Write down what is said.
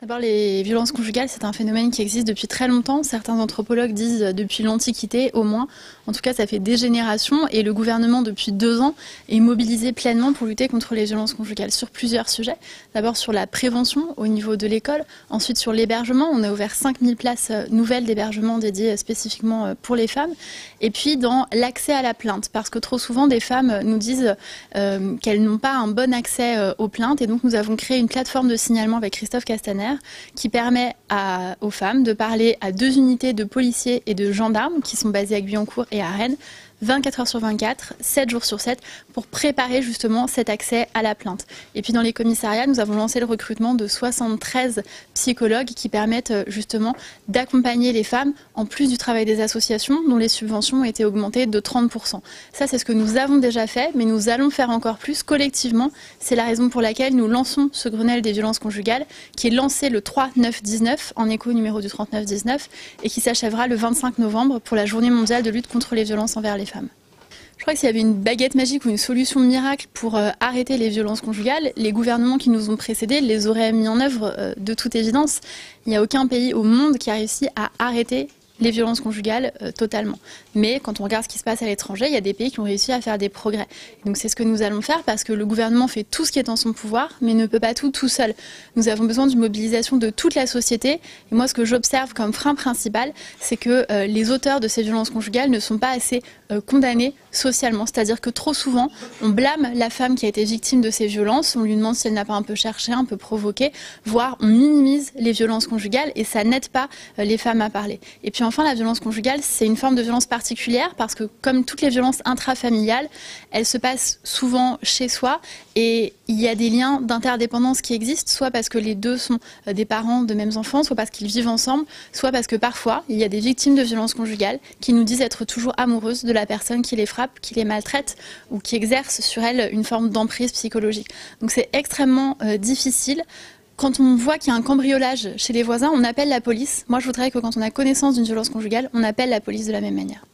D'abord, les violences conjugales, c'est un phénomène qui existe depuis très longtemps. Certains anthropologues disent depuis l'Antiquité au moins. En tout cas, ça fait des générations et le gouvernement, depuis 2 ans, est mobilisé pleinement pour lutter contre les violences conjugales sur plusieurs sujets. D'abord sur la prévention au niveau de l'école, ensuite sur l'hébergement. On a ouvert 5000 places nouvelles d'hébergement dédiées spécifiquement pour les femmes. Et puis dans l'accès à la plainte, parce que trop souvent des femmes nous disent qu'elles n'ont pas un bon accès aux plaintes. Et donc nous avons créé une plateforme de signalement avec Christophe Castaner qui permet aux femmes de parler à 2 unités de policiers et de gendarmes qui sont basées à Guyancourt et à Rennes, 24 heures sur 24, 7 jours sur 7, pour préparer justement cet accès à la plainte. Et puis dans les commissariats, nous avons lancé le recrutement de 73 psychologues qui permettent justement d'accompagner les femmes, en plus du travail des associations, dont les subventions ont été augmentées de 30%. Ça, c'est ce que nous avons déjà fait, mais nous allons faire encore plus collectivement. C'est la raison pour laquelle nous lançons ce Grenelle des violences conjugales, qui est lancé le 3-9-19, en écho au numéro du 39-19, et qui s'achèvera le 25 novembre pour la Journée mondiale de lutte contre les violences envers les femmes. Je crois que s'il y avait une baguette magique ou une solution miracle pour arrêter les violences conjugales, les gouvernements qui nous ont précédés les auraient mis en œuvre de toute évidence. Il n'y a aucun pays au monde qui a réussi à arrêter les violences conjugales totalement. Mais quand on regarde ce qui se passe à l'étranger, il y a des pays qui ont réussi à faire des progrès. Et donc c'est ce que nous allons faire parce que le gouvernement fait tout ce qui est en son pouvoir, mais ne peut pas tout seul. Nous avons besoin d'une mobilisation de toute la société. Et moi, ce que j'observe comme frein principal, c'est que les auteurs de ces violences conjugales ne sont pas assez condamnés socialement. C'est-à-dire que trop souvent, on blâme la femme qui a été victime de ces violences, on lui demande si elle n'a pas un peu cherché, un peu provoqué, voire on minimise les violences conjugales et ça n'aide pas les femmes à parler. Et puis enfin, la violence conjugale, c'est une forme de violence particulière parce que comme toutes les violences intrafamiliales, elles se passent souvent chez soi et il y a des liens d'interdépendance qui existent, soit parce que les deux sont des parents de mêmes enfants, soit parce qu'ils vivent ensemble, soit parce que parfois, il y a des victimes de violences conjugales qui nous disent être toujours amoureuses de la personne qui les frappe, qui les maltraite ou qui exerce sur elles une forme d'emprise psychologique. Donc c'est extrêmement difficile. Quand on voit qu'il y a un cambriolage chez les voisins, on appelle la police. Moi, je voudrais que quand on a connaissance d'une violence conjugale, on appelle la police de la même manière.